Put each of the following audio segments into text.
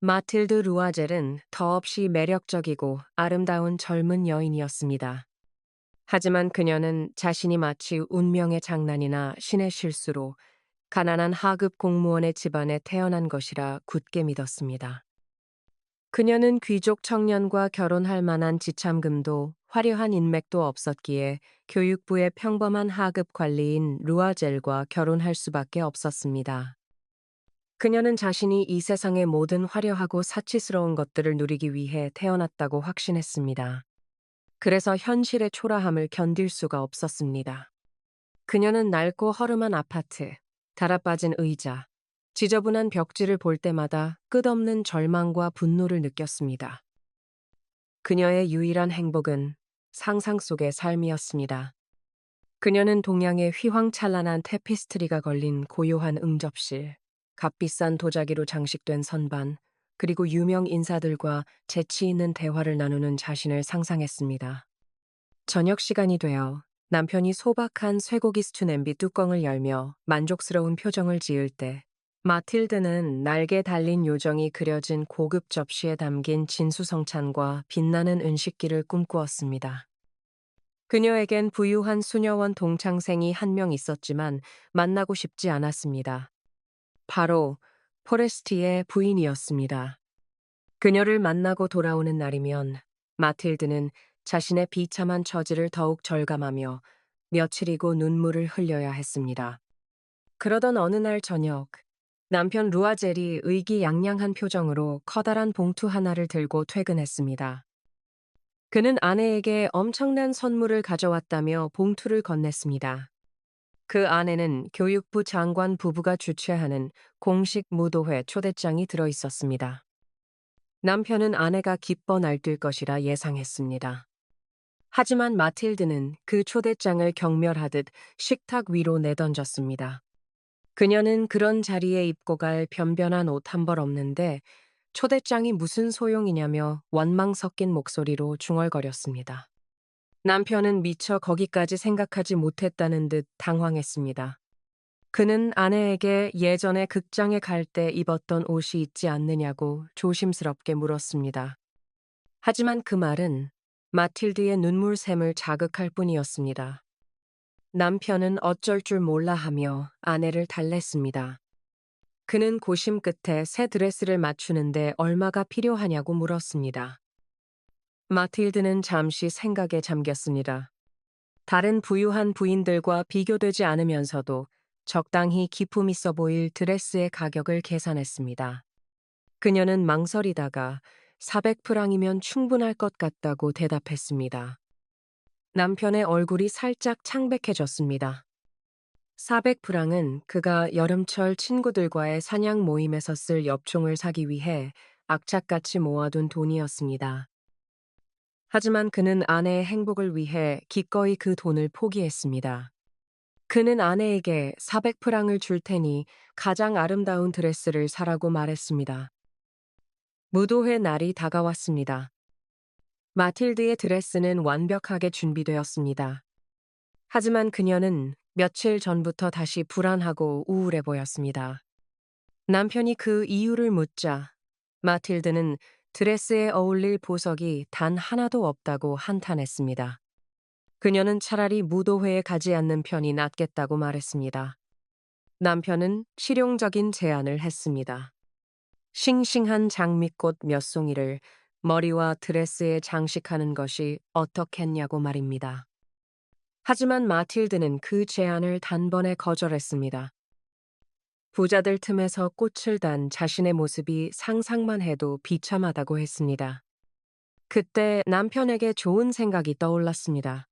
마틸드 루아젤은 더없이 매력적이고 아름다운 젊은 여인이었습니다. 하지만 그녀는 자신이 마치 운명의 장난이나 신의 실수로 가난한 하급 공무원의 집안에 태어난 것이라 굳게 믿었습니다. 그녀는 귀족 청년과 결혼할 만한 지참금도 화려한 인맥도 없었기에 교육부의 평범한 하급 관리인 루아젤과 결혼할 수밖에 없었습니다. 그녀는 자신이 이 세상의 모든 화려하고 사치스러운 것들을 누리기 위해 태어났다고 확신했습니다. 그래서 현실의 초라함을 견딜 수가 없었습니다. 그녀는 낡고 허름한 아파트, 달아빠진 의자, 지저분한 벽지를 볼 때마다 끝없는 절망과 분노를 느꼈습니다. 그녀의 유일한 행복은 상상 속의 삶이었습니다. 그녀는 동양의 휘황찬란한 테피스트리가 걸린 고요한 응접실, 값비싼 도자기로 장식된 선반, 그리고 유명 인사들과 재치 있는 대화를 나누는 자신을 상상했습니다. 저녁 시간이 되어 남편이 소박한 쇠고기 스튜 냄비 뚜껑을 열며 만족스러운 표정을 지을 때 마틸드는 날개 달린 요정이 그려진 고급 접시에 담긴 진수성찬과 빛나는 은식기를 꿈꾸었습니다. 그녀에겐 부유한 수녀원 동창생이 한 명 있었지만 만나고 싶지 않았습니다. 바로 포레스티의 부인이었습니다. 그녀를 만나고 돌아오는 날이면 마틸드는 자신의 비참한 처지를 더욱 절감하며 며칠이고 눈물을 흘려야 했습니다. 그러던 어느 날 저녁, 남편 루아젤이 의기양양한 표정으로 커다란 봉투 하나를 들고 퇴근했습니다. 그는 아내에게 엄청난 선물을 가져왔다며 봉투를 건넸습니다. 그 안에는 교육부 장관 부부가 주최하는 공식 무도회 초대장이 들어 있었습니다. 남편은 아내가 기뻐 날뛸 것이라 예상했습니다. 하지만 마틸드는 그 초대장을 경멸하듯 식탁 위로 내던졌습니다. 그녀는 그런 자리에 입고 갈 변변한 옷 한 벌 없는데 초대장이 무슨 소용이냐며 원망 섞인 목소리로 중얼거렸습니다. 남편은 미처 거기까지 생각하지 못했다는 듯 당황했습니다. 그는 아내에게 예전에 극장에 갈 때 입었던 옷이 있지 않느냐고 조심스럽게 물었습니다. 하지만 그 말은 마틸드의 눈물샘을 자극할 뿐이었습니다. 남편은 어쩔 줄 몰라 하며 아내를 달랬습니다. 그는 고심 끝에 새 드레스를 맞추는데 얼마가 필요하냐고 물었습니다. 마틸드는 잠시 생각에 잠겼습니다. 다른 부유한 부인들과 비교되지 않으면서도 적당히 기품 있어 보일 드레스의 가격을 계산했습니다. 그녀는 망설이다가 400프랑이면 충분할 것 같다고 대답했습니다. 남편의 얼굴이 살짝 창백해졌습니다. 400프랑은 그가 여름철 친구들과의 사냥 모임에서 쓸 엽총을 사기 위해 악착같이 모아둔 돈이었습니다. 하지만 그는 아내의 행복을 위해 기꺼이 그 돈을 포기했습니다. 그는 아내에게 400프랑을 줄 테니 가장 아름다운 드레스를 사라고 말했습니다. 무도회 날이 다가왔습니다. 마틸드의 드레스는 완벽하게 준비되었습니다. 하지만 그녀는 며칠 전부터 다시 불안하고 우울해 보였습니다. 남편이 그 이유를 묻자 마틸드는 드레스에 어울릴 보석이 단 하나도 없다고 한탄했습니다. 그녀는 차라리 무도회에 가지 않는 편이 낫겠다고 말했습니다. 남편은 실용적인 제안을 했습니다. 싱싱한 장미꽃 몇 송이를 머리와 드레스에 장식하는 것이 어떻겠냐고 말입니다. 하지만 마틸드는 그 제안을 단번에 거절했습니다. 부자들 틈에서 꽃을 단 자신의 모습이 상상만 해도 비참하다고 했습니다. 그때 남편에게 좋은 생각이 떠올랐습니다.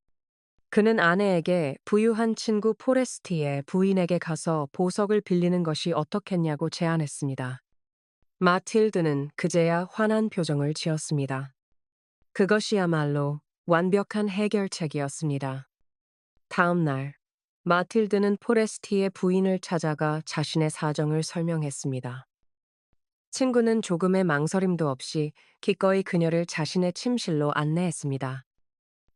그는 아내에게 부유한 친구 포레스티의 부인에게 가서 보석을 빌리는 것이 어떻겠냐고 제안했습니다. 마틸드는 그제야 환한 표정을 지었습니다. 그것이야말로 완벽한 해결책이었습니다. 다음 날, 마틸드는 포레스티의 부인을 찾아가 자신의 사정을 설명했습니다. 친구는 조금의 망설임도 없이 기꺼이 그녀를 자신의 침실로 안내했습니다.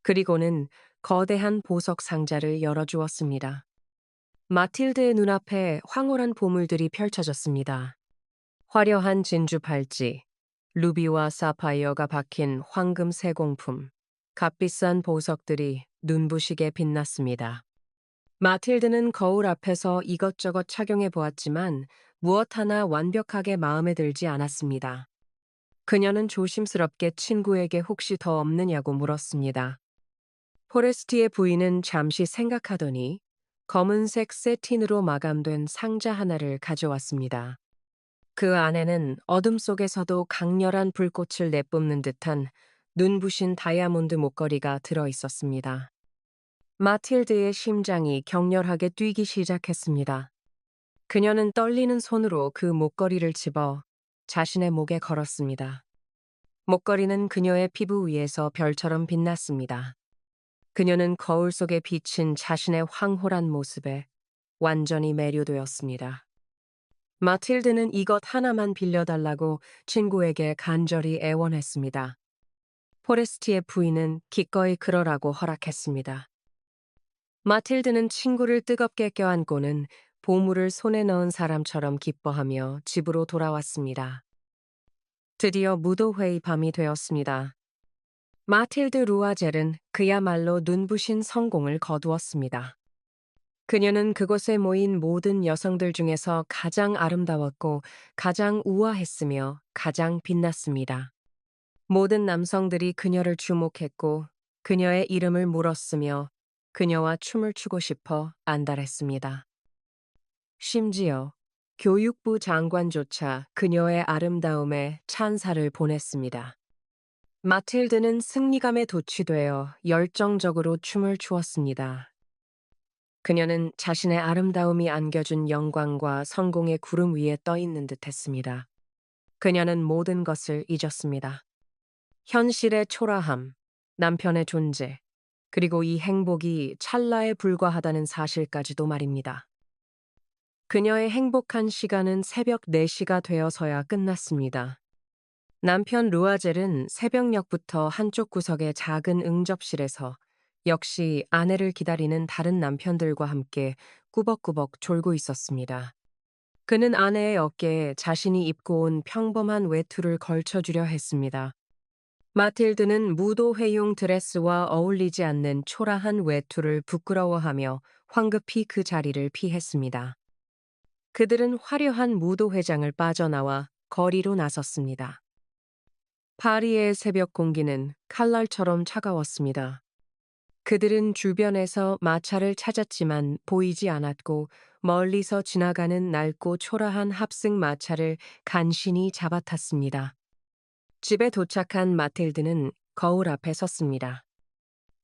그리고는 거대한 보석 상자를 열어주었습니다. 마틸드의 눈앞에 황홀한 보물들이 펼쳐졌습니다. 화려한 진주 팔찌, 루비와 사파이어가 박힌 황금 세공품, 값비싼 보석들이 눈부시게 빛났습니다. 마틸드는 거울 앞에서 이것저것 착용해 보았지만 무엇 하나 완벽하게 마음에 들지 않았습니다. 그녀는 조심스럽게 친구에게 혹시 더 없느냐고 물었습니다. 포레스티의 부인은 잠시 생각하더니 검은색 세틴으로 마감된 상자 하나를 가져왔습니다. 그 안에는 어둠 속에서도 강렬한 불꽃을 내뿜는 듯한 눈부신 다이아몬드 목걸이가 들어 있었습니다. 마틸드의 심장이 격렬하게 뛰기 시작했습니다. 그녀는 떨리는 손으로 그 목걸이를 집어 자신의 목에 걸었습니다. 목걸이는 그녀의 피부 위에서 별처럼 빛났습니다. 그녀는 거울 속에 비친 자신의 황홀한 모습에 완전히 매료되었습니다. 마틸드는 이것 하나만 빌려달라고 친구에게 간절히 애원했습니다. 포레스티의 부인은 기꺼이 그러라고 허락했습니다. 마틸드는 친구를 뜨겁게 껴안고는 보물을 손에 넣은 사람처럼 기뻐하며 집으로 돌아왔습니다. 드디어 무도회의 밤이 되었습니다. 마틸드 루아젤은 그야말로 눈부신 성공을 거두었습니다. 그녀는 그곳에 모인 모든 여성들 중에서 가장 아름다웠고 가장 우아했으며 가장 빛났습니다. 모든 남성들이 그녀를 주목했고 그녀의 이름을 물었으며 그녀와 춤을 추고 싶어 안달했습니다. 심지어 교육부 장관조차 그녀의 아름다움에 찬사를 보냈습니다. 마틸드는 승리감에 도취되어 열정적으로 춤을 추었습니다. 그녀는 자신의 아름다움이 안겨준 영광과 성공의 구름 위에 떠 있는 듯했습니다. 그녀는 모든 것을 잊었습니다. 현실의 초라함, 남편의 존재, 그리고 이 행복이 찰나에 불과하다는 사실까지도 말입니다. 그녀의 행복한 시간은 새벽 4시가 되어서야 끝났습니다. 남편 루아젤은 새벽녘부터 한쪽 구석의 작은 응접실에서 역시 아내를 기다리는 다른 남편들과 함께 꾸벅꾸벅 졸고 있었습니다. 그는 아내의 어깨에 자신이 입고 온 평범한 외투를 걸쳐주려 했습니다. 마틸드는 무도회용 드레스와 어울리지 않는 초라한 외투를 부끄러워하며 황급히 그 자리를 피했습니다. 그들은 화려한 무도회장을 빠져나와 거리로 나섰습니다. 파리의 새벽 공기는 칼날처럼 차가웠습니다. 그들은 주변에서 마차를 찾았지만 보이지 않았고 멀리서 지나가는 낡고 초라한 합승 마차를 간신히 잡아탔습니다. 집에 도착한 마틸드는 거울 앞에 섰습니다.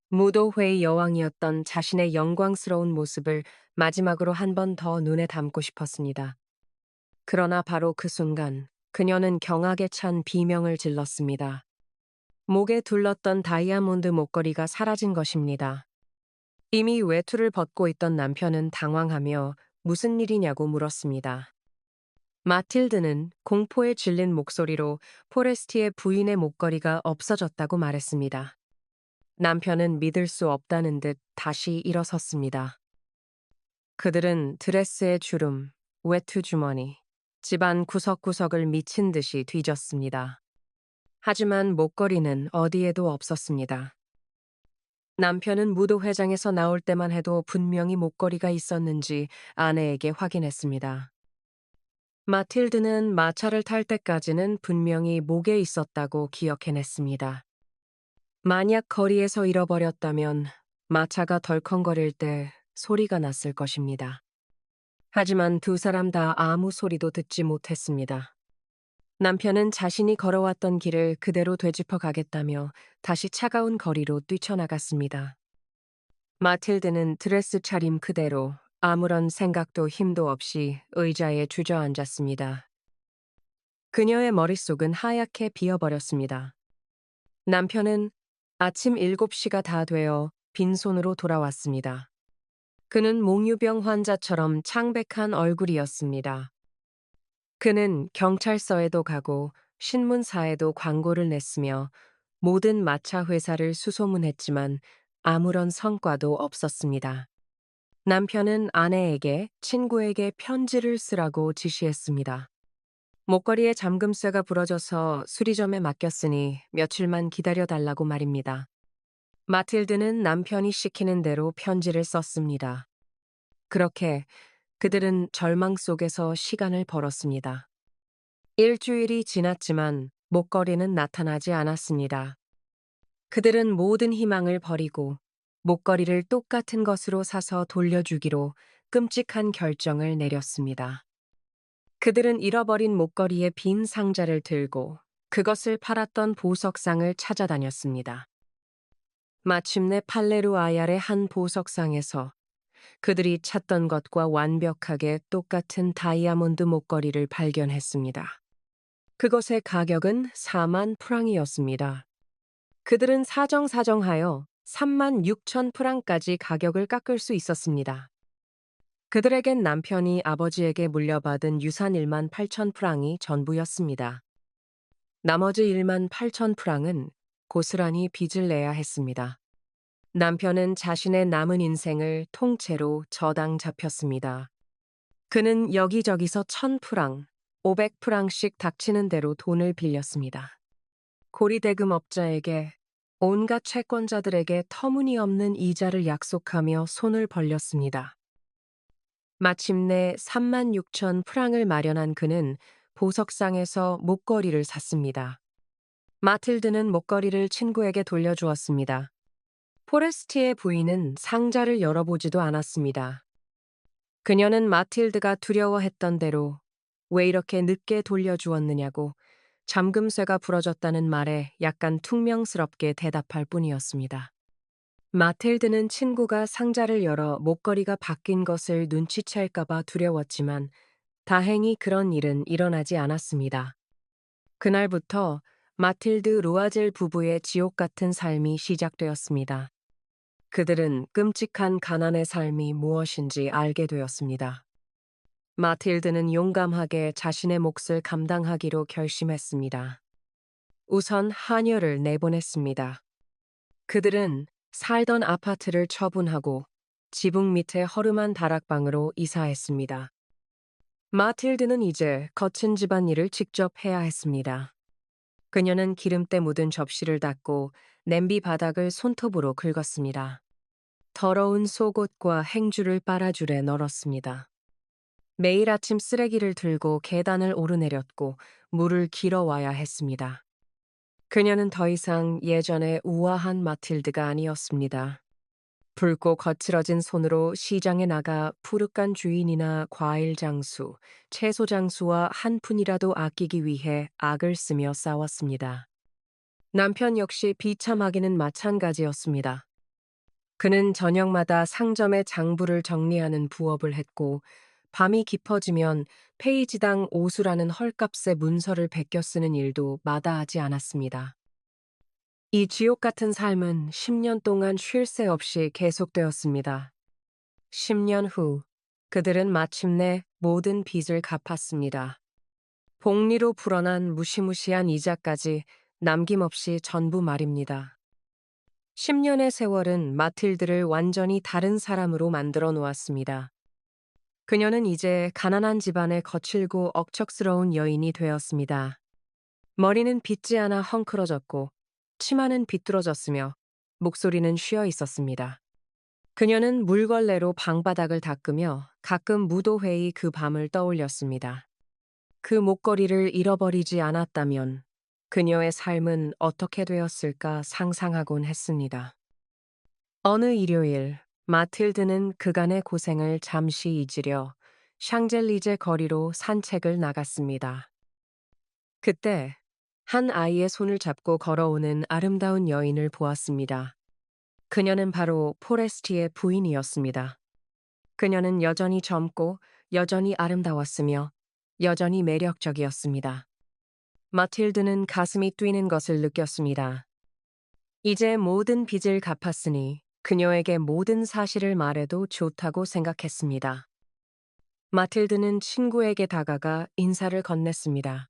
무도회의 여왕이었던 자신의 영광스러운 모습을 마지막으로 한 번 더 눈에 담고 싶었습니다. 그러나 바로 그 순간 그녀는 경악에 찬 비명을 질렀습니다. 목에 둘렀던 다이아몬드 목걸이가 사라진 것입니다. 이미 외투를 벗고 있던 남편은 당황하며 무슨 일이냐고 물었습니다. 마틸드는 공포에 질린 목소리로 포레스티의 부인의 목걸이가 없어졌다고 말했습니다. 남편은 믿을 수 없다는 듯 다시 일어섰습니다. 그들은 드레스의 주름, 외투 주머니, 집안 구석구석을 미친 듯이 뒤졌습니다. 하지만 목걸이는 어디에도 없었습니다. 남편은 무도회장에서 나올 때만 해도 분명히 목걸이가 있었는지 아내에게 확인했습니다. 마틸드는 마차를 탈 때까지는 분명히 목에 있었다고 기억해냈습니다. 만약 거리에서 잃어버렸다면 마차가 덜컹거릴 때 소리가 났을 것입니다. 하지만 두 사람 다 아무 소리도 듣지 못했습니다. 남편은 자신이 걸어왔던 길을 그대로 되짚어 가겠다며 다시 차가운 거리로 뛰쳐나갔습니다. 마틸드는 드레스 차림 그대로 아무런 생각도 힘도 없이 의자에 주저앉았습니다. 그녀의 머릿속은 하얗게 비어버렸습니다. 남편은 아침 7시가 다 되어 빈손으로 돌아왔습니다. 그는 몽유병 환자처럼 창백한 얼굴이었습니다. 그는 경찰서에도 가고 신문사에도 광고를 냈으며 모든 마차 회사를 수소문했지만 아무런 성과도 없었습니다. 남편은 아내에게 친구에게 편지를 쓰라고 지시했습니다. 목걸이에 잠금쇠가 부러져서 수리점에 맡겼으니 며칠만 기다려달라고 말입니다. 마틸드는 남편이 시키는 대로 편지를 썼습니다. 그렇게 그들은 절망 속에서 시간을 벌었습니다. 일주일이 지났지만 목걸이는 나타나지 않았습니다. 그들은 모든 희망을 버리고 목걸이를 똑같은 것으로 사서 돌려주기로 끔찍한 결정을 내렸습니다. 그들은 잃어버린 목걸이의 빈 상자를 들고 그것을 팔았던 보석상을 찾아다녔습니다. 마침내 팔레루아얄의 한 보석상에서 그들이 찾던 것과 완벽하게 똑같은 다이아몬드 목걸이를 발견했습니다. 그것의 가격은 4만 프랑이었습니다. 그들은 사정사정하여 3만 6천 프랑까지 가격을 깎을 수 있었습니다. 그들에겐 남편이 아버지에게 물려받은 유산 1만 8천 프랑이 전부였습니다. 나머지 1만 8천 프랑은 고스란히 빚을 내야 했습니다. 남편은 자신의 남은 인생을 통째로 저당 잡혔습니다. 그는 여기저기서 1,000프랑, 500프랑씩 닥치는 대로 돈을 빌렸습니다. 고리대금업자에게 온갖 채권자들에게 터무니없는 이자를 약속하며 손을 벌렸습니다. 마침내 3만 6천 프랑을 마련한 그는 보석상에서 목걸이를 샀습니다. 마틸드는 목걸이를 친구에게 돌려주었습니다. 포레스티의 부인은 상자를 열어보지도 않았습니다. 그녀는 마틸드가 두려워했던 대로 왜 이렇게 늦게 돌려주었느냐고 잠금쇠가 부러졌다는 말에 약간 퉁명스럽게 대답할 뿐이었습니다. 마틸드는 친구가 상자를 열어 목걸이가 바뀐 것을 눈치챌까봐 두려웠지만 다행히 그런 일은 일어나지 않았습니다. 그날부터 마틸드 루아젤 부부의 지옥 같은 삶이 시작되었습니다. 그들은 끔찍한 가난의 삶이 무엇인지 알게 되었습니다. 마틸드는 용감하게 자신의 몫을 감당하기로 결심했습니다. 우선 하녀를 내보냈습니다. 그들은 살던 아파트를 처분하고 지붕 밑에 허름한 다락방으로 이사했습니다. 마틸드는 이제 거친 집안일을 직접 해야 했습니다. 그녀는 기름때 묻은 접시를 닦고 냄비 바닥을 손톱으로 긁었습니다. 더러운 속옷과 행주를 빨아줄에 널었습니다. 매일 아침 쓰레기를 들고 계단을 오르내렸고 물을 길어와야 했습니다. 그녀는 더 이상 예전의 우아한 마틸드가 아니었습니다. 붉고 거칠어진 손으로 시장에 나가 푸릇간 주인이나 과일 장수, 채소 장수와 한 푼이라도 아끼기 위해 악을 쓰며 싸웠습니다. 남편 역시 비참하기는 마찬가지였습니다. 그는 저녁마다 상점의 장부를 정리하는 부업을 했고 밤이 깊어지면 페이지당 오수라는 헐값의 문서를 베껴 쓰는 일도 마다하지 않았습니다. 이 지옥 같은 삶은 10년 동안 쉴 새 없이 계속되었습니다. 10년 후, 그들은 마침내 모든 빚을 갚았습니다. 복리로 불어난 무시무시한 이자까지 남김없이 전부 말입니다. 10년의 세월은 마틸드를 완전히 다른 사람으로 만들어 놓았습니다. 그녀는 이제 가난한 집안의 거칠고 억척스러운 여인이 되었습니다. 머리는 빗지 않아 헝클어졌고 치마는 비뚤어졌으며 목소리는 쉬어 있었습니다. 그녀는 물걸레로 방바닥을 닦으며 가끔 무도회의 그 밤을 떠올렸습니다. 그 목걸이를 잃어버리지 않았다면 그녀의 삶은 어떻게 되었을까 상상하곤 했습니다. 어느 일요일, 마틸드는 그간의 고생을 잠시 잊으려 샹젤리제 거리로 산책을 나갔습니다. 그때 한 아이의 손을 잡고 걸어오는 아름다운 여인을 보았습니다. 그녀는 바로 포레스티의 부인이었습니다. 그녀는 여전히 젊고 여전히 아름다웠으며 여전히 매력적이었습니다. 마틸드는 가슴이 뛰는 것을 느꼈습니다. 이제 모든 빚을 갚았으니 그녀에게 모든 사실을 말해도 좋다고 생각했습니다. 마틸드는 친구에게 다가가 인사를 건넸습니다.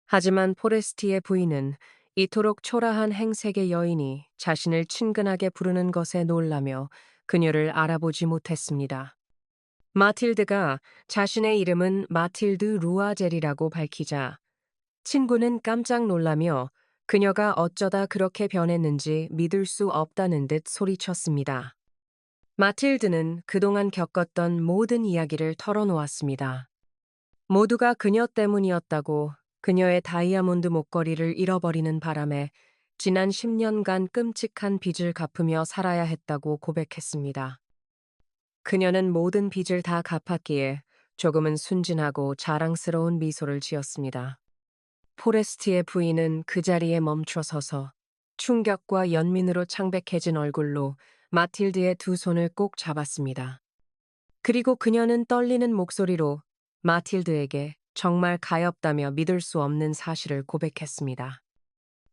하지만 포레스티의 부인은 이토록 초라한 행색의 여인이 자신을 친근하게 부르는 것에 놀라며 그녀를 알아보지 못했습니다. 마틸드가 자신의 이름은 마틸드 루아젤이라고 밝히자 친구는 깜짝 놀라며 그녀가 어쩌다 그렇게 변했는지 믿을 수 없다는 듯 소리쳤습니다. 마틸드는 그동안 겪었던 모든 이야기를 털어놓았습니다. 모두가 그녀 때문이었다고, 그녀의 다이아몬드 목걸이를 잃어버리는 바람에 지난 10년간 끔찍한 빚을 갚으며 살아야 했다고 고백했습니다. 그녀는 모든 빚을 다 갚았기에 조금은 순진하고 자랑스러운 미소를 지었습니다. 포레스트의 부인은 그 자리에 멈춰 서서 충격과 연민으로 창백해진 얼굴로 마틸드의 두 손을 꼭 잡았습니다. 그리고 그녀는 떨리는 목소리로 마틸드에게 정말 가엾다며 믿을 수 없는 사실을 고백했습니다.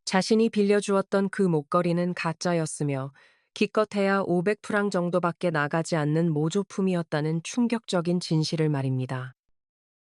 자신이 빌려주었던 그 목걸이는 가짜였으며 기껏해야 500프랑 정도밖에 나가지 않는 모조품이었다는 충격적인 진실을 말입니다.